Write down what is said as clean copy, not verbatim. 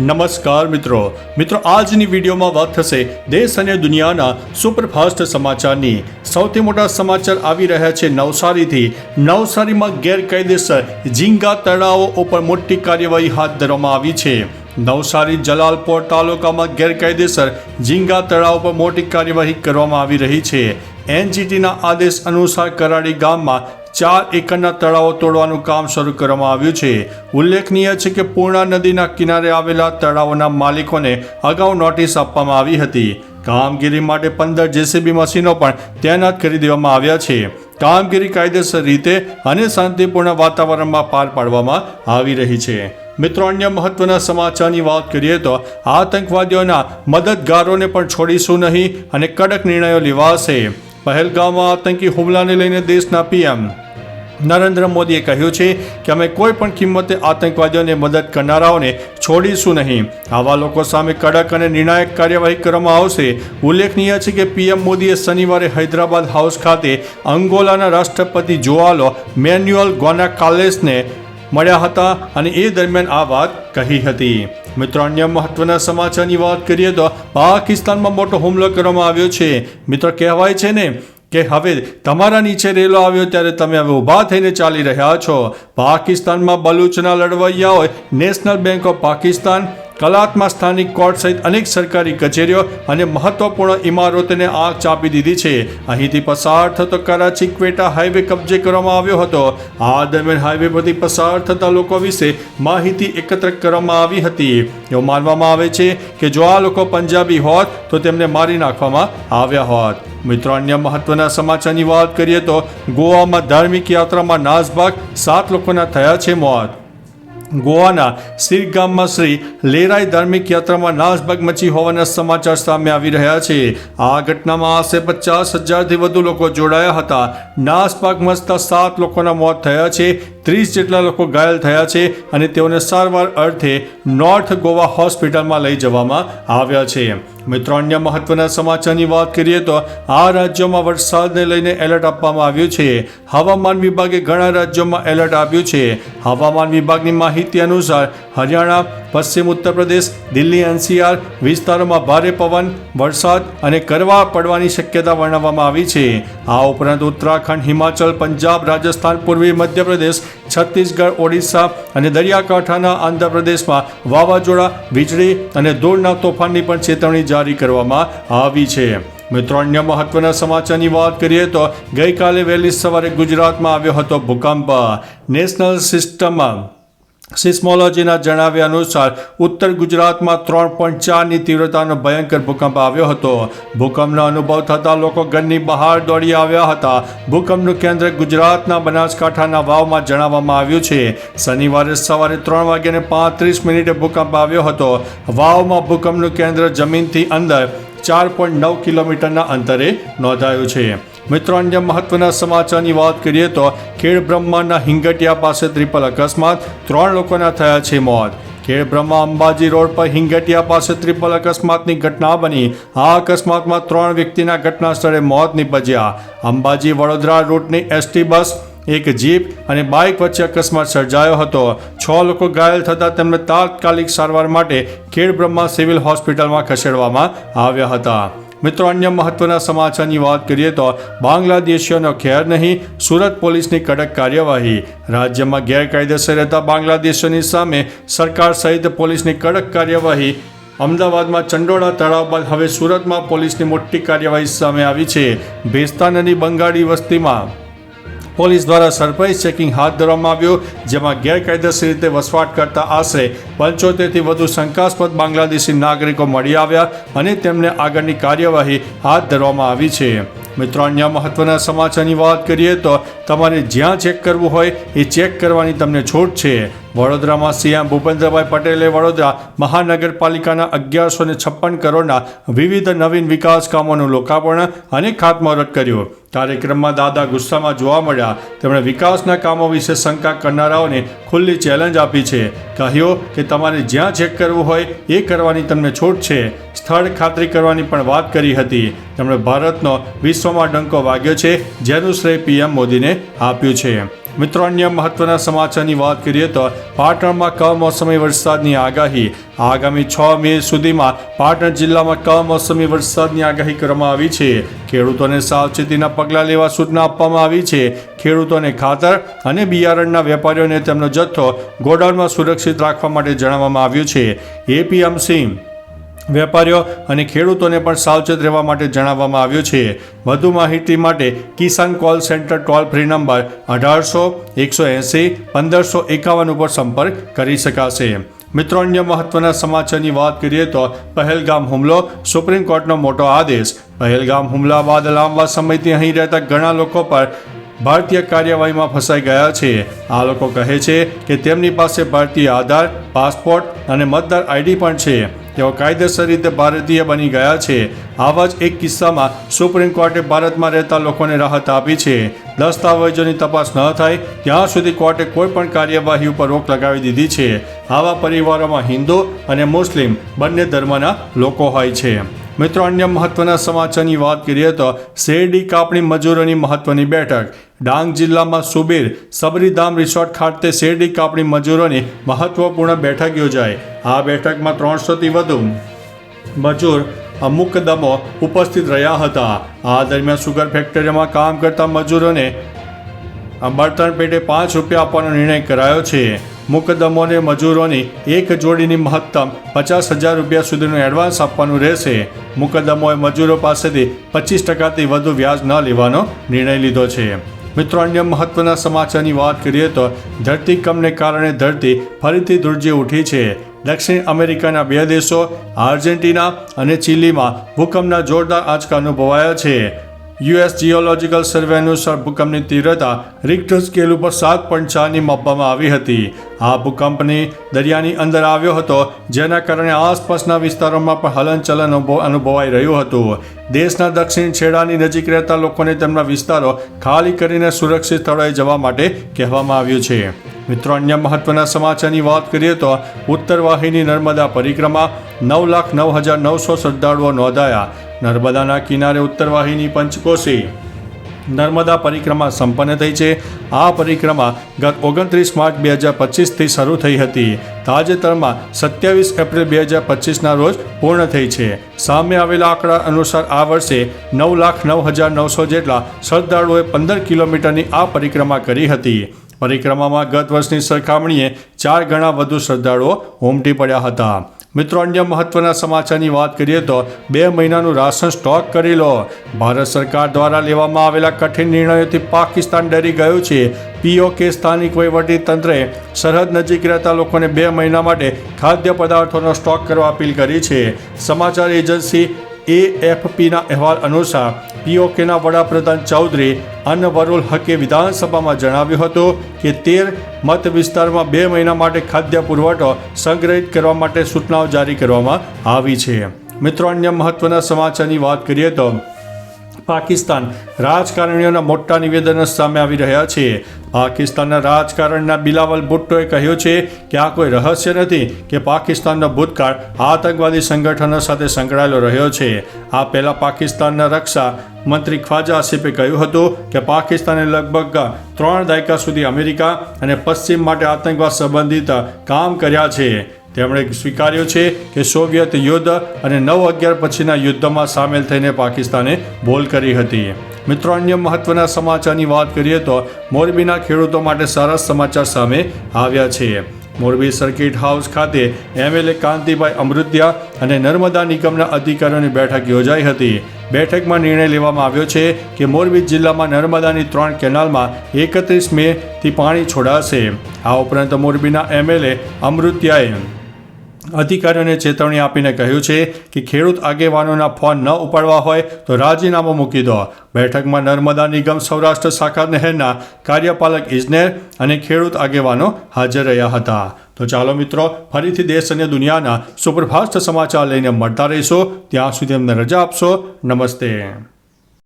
નમસ્કાર મિત્રો આજની વિડીયોમાં વાત થશે દેશ અને દુનિયાના સુપરફાસ્ટ સમાચારની। સૌથી મોટા સમાચાર આવી રહ્યા છે નવસારીથી। નવસારીમાં ગેરકાયદેસર ઝીંગા તળાવો ઉપર મોટી કાર્યવાહી હાથ ધરવામાં આવી છે। નવસારી જલાલપોર તાલુકામાં ગેરકાયદેસર ઝીંગા તળાવ પર મોટી કાર્યવાહી કરવામાં આવી રહી છે। એનજીટીના આદેશ અનુસાર કરાડી ગામમાં 4 એકરના તળાવો તોડવાનું કામ શરૂ કરવામાં આવ્યું છે। ઉલ્લેખનીય છે કે પૂર્ણા નદીના કિનારે આવેલા તળાવોના માલિકોને અગાઉ નોટિસ આપવામાં આવી હતી। કામગીરી માટે 15 જેસીબી મશીનો પણ તૈનાત કરી દેવામાં આવ્યા છે। કામગીરી કાયદેસર રીતે અને શાંતિપૂર્ણ વાતાવરણમાં પાર પાડવામાં આવી રહી છે। મિત્રો, અન્ય મહત્વના સમાચારની વાત કરીએ તો આતંકવાદીઓના મદદગારોને પણ છોડીશું નહીં અને કડક નિર્ણયો લેવાશે। પહેલગામમાં આતંકી હુમલાને લઈને દેશના પીએમ નરેન્દ્ર મોદીએ કહ્યું છે કે અમે કોઈ પણ કિંમતે આતંકવાદીઓને મદદ કરનારાઓને છોડીશું નહીં। આવા લોકો સામે કડક અને નિર્ણાયક કાર્યવાહી કરવામાં આવશે। ઉલ્લેખનીય છે કે પીએમ મોદીએ શનિવારે હૈદરાબાદ હાઉસ ખાતે અંગોલાના રાષ્ટ્રપતિ જોઆલો મેન્યુઅલ ગોનાકાલેસને મળ્યા હતા અને એ દરમિયાન આ વાત કહી હતી। મિત્રો, અન્ય મહત્વના સમાચારની વાત કરીએ તો પાકિસ્તાનમાં મોટો હુમલો કરવામાં આવ્યો છે। મિત્રો, કહેવાય છે ને કે હવે તમારા નીચે રેલો આવ્યો ત્યારે તમે હવે ઊભા થઈને ચાલી રહ્યા છો। પાકિસ્તાનમાં બલુચના લડવૈયાઓએ નેશનલ બેંક ઓફ પાકિસ્તાન, કલાતમાં સ્થાનિક કોર્ટ સહિત અનેક સરકારી કચેરીઓ અને મહત્વપૂર્ણ ઇમારતોને આગ ચાંપી દીધી છે। અહીંથી પસાર થતો કરાચી ક્વેટા હાઈવે કબજે કરવામાં આવ્યો હતો। આ દરમિયાન હાઈવે પરથી પસાર થતા લોકો વિશે માહિતી એકત્ર કરવામાં આવી હતી। એવું માનવામાં આવે છે કે જો આ લોકો પંજાબી હોત તો તેમને મારી નાખવામાં આવ્યા હોત। મિત્રો, અન્ય મહત્વના સમાચારની વાત કરીએ તો ગોવામાં ધાર્મિક યાત્રામાં નાસભાગ, 7 લોકોના થયા છે મોત। ગોવાના સિર ગામમાં શ્રી લેરાઈ ધાર્મિક યાત્રામાં નાસભાગ મચી હોવાના સમાચાર સામે આવી રહ્યા છે। આ ઘટનામાં આશરે 50,000થી વધુ લોકો જોડાયા હતા। નાસભાગ મચતા 7 લોકોના મોત થયા છે, 30 જેટલા લોકો ઘાયલ થયા છે અને તેઓને સારવાર અર્થે નોર્થ ગોવા હોસ્પિટલમાં લઈ જવામાં આવ્યા છે। મિત્રો, અન્ય મહત્વના સમાચારની વાત કરીએ તો આ રાજ્યોમાં વરસાદને લઈને એલર્ટ આપવામાં આવ્યું છે। હવામાન વિભાગે ઘણા રાજ્યોમાં એલર્ટ આપ્યું છે। હવામાન વિભાગની માહિતી અનુસાર હરિયાણા, પશ્ચિમ ઉત્તર પ્રદેશ, દિલ્હી એનસીઆર વિસ્તારોમાં ભારે પવન, વરસાદ અને કરવા પડવાની શક્યતા વર્ણવવામાં આવી છે। આ ઉપરાંત ઉત્તરાખંડ, હિમાચલ, પંજાબ, રાજસ્થાન, પૂર્વી મધ્યપ્રદેશ, છત્તીસગઢ, ઓડિશા અને દરિયાકાંઠાના આંધ્રપ્રદેશમાં વાવાઝોડા, વીજળી અને ધૂળના તોફાનની પણ ચેતવણી જારી કરવામાં આવી છે। મિત્રો, અન્ય મહત્વના સમાચારની વાત કરીએ તો ગઈકાલે વહેલી સવારે ગુજરાતમાં આવ્યો હતો ભૂકંપ। નેશનલ સિસ્મોલોજીના જણાવ્યા અનુસાર ઉત્તર ગુજરાતમાં 3.4ની તીવ્રતાનો ભયંકર ભૂકંપ આવ્યો હતો। ભૂકંપનો અનુભવ થતાં લોકો ઘરની બહાર દોડી આવ્યા હતા। ભૂકંપનું કેન્દ્ર ગુજરાતના બનાસકાંઠાના વાવમાં જણાવવામાં આવ્યું છે। શનિવારે સવારે 3:35 ભૂકંપ આવ્યો હતો। વાવમાં ભૂકંપનું કેન્દ્ર જમીનથી અંદર 4.9 કિલોમીટરના અંતરે નોંધાયું છે। મિત્રો, અન્ય મહત્વના સમાચારની વાત કરીએ તો ખેડબ્રહ્માના હિંગટિયા પાસે ટ્રિપલ અકસ્માત, 3 લોકોના થયા છે મોત। ખેડબ્રહ્મા અંબાજી રોડ પર હિંગટિયા પાસે ટ્રિપલ અકસ્માતની ઘટના બની। આ અકસ્માતમાં 3 વ્યક્તિના ઘટના સ્થળે મોત નીપજ્યા। અંબાજી વડોદરા રૂટની એસટી બસ, એક જીપ અને બાઇક વચ્ચે અકસ્માત સર્જાયો હતો। 6 લોકો ઘાયલ થતાં તેમને તાત્કાલિક સારવાર માટે ખેડબ્રહ્મા સિવિલ હોસ્પિટલમાં ખસેડવામાં આવ્યા હતા। મિત્રો, અન્ય મહત્વના સમાચારની વાત કરીએ તો બાંગ્લાદેશીઓનો ખેર નહીં, સુરત પોલીસની કડક કાર્યવાહી। રાજ્યમાં ગેરકાયદેસર રહેતા બાંગ્લાદેશીઓની સામે સરકાર સહિત પોલીસની કડક કાર્યવાહી। અમદાવાદમાં ચંડોળા તળાવ બાદ હવે સુરતમાં પોલીસની મોટી કાર્યવાહી સામે આવી છે। ભેસ્તાનની બંગાળી વસ્તીમાં પોલીસ દ્વારા સરપ્રાઇઝ ચેકિંગ હાથ ધરવામાં આવ્યું, જેમાં ગેરકાયદેસર રીતે વસવાટ કરતા આશરે 75થી વધુ શંકાસ્પદ બાંગ્લાદેશી નાગરિકો મળી આવ્યા અને તેમને આગળની કાર્યવાહી હાથ ધરવામાં આવી છે। મિત્રો, અન્ય મહત્વના સમાચારની વાત કરીએ તો તમારે જ્યાં ચેક કરવું હોય એ ચેક કરવાની તમને છૂટ છે। વડોદરામાં સીએમ ભૂપેન્દ્રભાઈ પટેલે વડોદરા મહાનગરપાલિકાના 1156 કરોડના વિવિધ નવીન વિકાસ કામોનું લોકાર્પણ અને ખાતમુહૂર્ત કર્યું। કાર્યક્રમમાં દાદા ગુસ્સામાં જોવા મળ્યા। તેમણે વિકાસના કામો વિશે શંકા કરનારાઓને ખુલ્લી ચેલેન્જ આપી છે। કહ્યું કે તમારે જ્યાં ચેક કરવું હોય એ કરવાની તમને છૂટ છે। સ્થળ ખાતરી કરવાની પણ વાત કરી હતી। તેમણે ભારતનો વિશ્વમાં ડંકો વાગ્યો છે, જેનું શ્રેય પીએમ મોદીને આપ્યું છે। મિત્રો અન્ય મહત્વના સમાચારની વાત કરીએ તો પાટણમાં કમોસમી વરસાદની આગાહી. આગામી 6 મે સુધીમાં પાટણ જિલ્લામાં કમોસમી વરસાદની આગાહી કરવામાં આવી છે. ખેડૂતોને સાવચેતીના પગલાં લેવા સૂચના આપવામાં આવી છે. ખેડૂતોને ખાતર અને બિયારણના વેપારીઓને તેમનો જથ્થો ગોડાઉનમાં સુરક્ષિત રાખવા માટે જણાવવામાં આવ્યું છે. એપીએમસી વેપારીઓ અને ખેડૂતોને પણ સાવચેત રહેવા માટે જણાવવામાં આવ્યું છે. વધુ માહિતી માટે Kisan call center toll free number 1800-180-1551 ઉપર સંપર્ક કરી શકાશે. મિત્રો અન્ય મહત્વના સમાચારની વાત કરીએ તો પહેલગામ હુમલો, સુપ્રીમ કોર્ટનો મોટો આદેશ. પહેલગામ હુમલા બાદ લાંબા સમયથી અહીં રહેતા ઘણા લોકો પર ભારતીય કાર્યવાહીમાં ફસાઈ ગયા છે. આ લોકો કહે છે કે તેમની પાસે ભારતીય આધાર, પાસપોર્ટ અને મતદાર આઈડી પણ છે. તેઓ કાયદેસર રીતે ભારતીય બની ગયા છે. આવા જ એક કિસ્સામાં સુપ્રીમ કોર્ટે ભારતમાં રહેતા લોકોને રાહત આપી છે. દસ્તાવેજોની તપાસ ન થાય ત્યાં સુધી કોર્ટે કોઈ પણ કાર્યવાહી ઉપર રોક લગાવી દીધી છે. આવા પરિવારોમાં હિન્દુ અને મુસ્લિમ બંને ધર્મના લોકો હોય છે. મિત્રો અન્ય મહત્વના સમાચારની વાત કરીએ તો શેરડી કાપણી મજૂરોની મહત્વની બેઠક. ડાંગ જિલ્લામાં સુબીર સબરીધામ રિસોર્ટ ખાતે શેરડી કાપણી મજૂરોની મહત્વપૂર્ણ બેઠક યોજાઈ. આ બેઠકમાં 300થી વધુ મજૂર મુકદ્દમો ઉપસ્થિત રહ્યા હતા. આ દરમિયાન સુગર ફેક્ટરીમાં કામ કરતા મજૂરોને બળતણ પેટે 5 રૂપિયા આપવાનો નિર્ણય કરાયો છે. મુકદ્દમોને મજૂરોની એક જોડીની મહત્તમ 50,000 રૂપિયા સુધીનું એડવાન્સ આપવાનું રહેશે. મુકદ્દમોએ મજૂરો પાસેથી 25%થી વધુ વ્યાજ ન લેવાનો નિર્ણય લીધો છે. મિત્રો અન્ય મહત્વના સમાચારની વાત કરીએ તો ધરતીકંપને કારણે ધરતી ફરીથી ધ્રુજી ઉઠી છે. દક્ષિણ અમેરિકાના 2 દેશો આર્જેન્ટિના અને ચીલીમાં ભૂકંપના જોરદાર આંચકા અનુભવાયા છે. યુએસ જીઓલોજીકલ સર્વે અનુસાર ભૂકંપની તીવ્રતા રિક્ટર સ્કેલ ઉપર 7.4ની માપવામાં આવી હતી. આ ભૂકંપની દરિયાની અંદર આવ્યો હતો, જેના કારણે આસપાસના વિસ્તારોમાં પણ હલનચલન અનુભવાઈ રહ્યું હતું. દેશના દક્ષિણ છેડાની નજીક રહેતા લોકોને તેમના વિસ્તારો ખાલી કરીને સુરક્ષિત સ્થળોએ જવા માટે કહેવામાં આવ્યું છે. મિત્રો અન્ય મહત્વના સમાચારની વાત કરીએ તો ઉત્તર વાહિની નર્મદા પરિક્રમા 9,09,900 શ્રદ્ધાળુઓ નોંધાયા. નર્મદાના કિનારે ઉત્તર વાહિની પંચકોશી નર્મદા પરિક્રમા સંપન્ન થઈ છે. આ પરિક્રમા ગત 29 માર્ચ 2025થી શરૂ થઈ હતી. તાજેતરમાં 27 એપ્રિલ 2025ના રોજ પૂર્ણ થઈ છે. સામે આવેલા આંકડા અનુસાર આ વર્ષે 9,09,900 જેટલા શ્રદ્ધાળુઓએ 15 કિલોમીટરની આ પરિક્રમા કરી હતી. પરિક્રમામાં ગત વર્ષની સરખામણીએ 4 ગણા વધુ શ્રદ્ધાળુઓ ઉમટી પડ્યા હતા. મિત્રો અન્ય મહત્વના સમાચારની વાત કરીએ તો 2 મહિનાનું રાશન સ્ટોક કરી લો. ભારત સરકાર દ્વારા લેવામાં આવેલા કઠિન નિર્ણયોથી પાકિસ્તાન ડરી ગયું છે. પીઓકે સ્થાનિક વહીવટી તંત્રે સરહદ નજીક રહેતા લોકોને 2 મહિના માટે ખાદ્ય પદાર્થોનો સ્ટોક કરવા અપીલ કરી છે. સમાચાર એજન્સી AFPના અહેવાલ અનુસાર પીઓકેના વડાપ્રધાન ચૌધરી અનવરુલ હકે વિધાનસભામાં જણાવ્યું હતું કે 13 મત વિસ્તારમાં 2 મહિના માટે ખાદ્ય પુરવઠો સંગ્રહિત કરવા માટે સૂચનાઓ જારી કરવામાં આવી છે. મિત્રો અન્ય મહત્વના સમાચારની વાત કરીએ તો પાકિસ્તાન રાજકારણીઓના મોટા નિવેદનો સામે આવી રહ્યા છે. પાકિસ્તાનના રાજકારણના બિલાવલ ભુટ્ટોએ કહ્યું છે કે આ કોઈ રહસ્ય નથી કે પાકિસ્તાનનો ભૂતકાળ આતંકવાદી સંગઠનો સાથે સંકળાયેલો રહ્યો છે. આ પહેલાં પાકિસ્તાનના રક્ષા મંત્રી ખ્વાજા આસિફે કહ્યું હતું કે પાકિસ્તાને લગભગ 3 દાયકા સુધી અમેરિકા અને પશ્ચિમ માટે આતંકવાદ સંબંધિત કામ કર્યા છે. તેમણે સ્વીકાર્યું છે કે સોવિયત યુદ્ધ અને 9/11 પછીના યુદ્ધમાં સામેલ થઈને પાકિસ્તાને ભૂલ કરી હતી. મિત્રો અન્ય મહત્વના સમાચારની વાત કરીએ તો મોરબીના ખેડૂતો માટે સારા સમાચાર સામે આવ્યા છે. મોરબી સર્કિટ હાઉસ ખાતે MLA કાંતિભાઈ અમૃતિયા અને નર્મદા નિગમના અધિકારીઓની બેઠક યોજાઈ હતી. બેઠકમાં નિર્ણય લેવામાં આવ્યો છે કે મોરબી જિલ્લામાં નર્મદાની 3 કેનાલમાં 31 મેથી પાણી છોડાશે. આ ઉપરાંત મોરબીના MLA અમૃતિયાએ અધિકારીઓને ચેતવણી આપીને કહ્યું છે કે ખેડૂત આગેવાનોના ફોન ન ઉપાડવા હોય તો રાજીનામું મૂકી દો. બેઠકમાં નર્મદા નિગમ સૌરાષ્ટ્ર શાખા નહેરના કાર્યપાલક ઇજનેર અને ખેડૂત આગેવાનો હાજર રહ્યા હતા. તો ચાલો મિત્રો, ફરીથી દેશ અને દુનિયાના સુપરફાસ્ટ સમાચાર લઈને મળતા રહીશો. ત્યાં સુધી અમને રજા આપશો. નમસ્તે.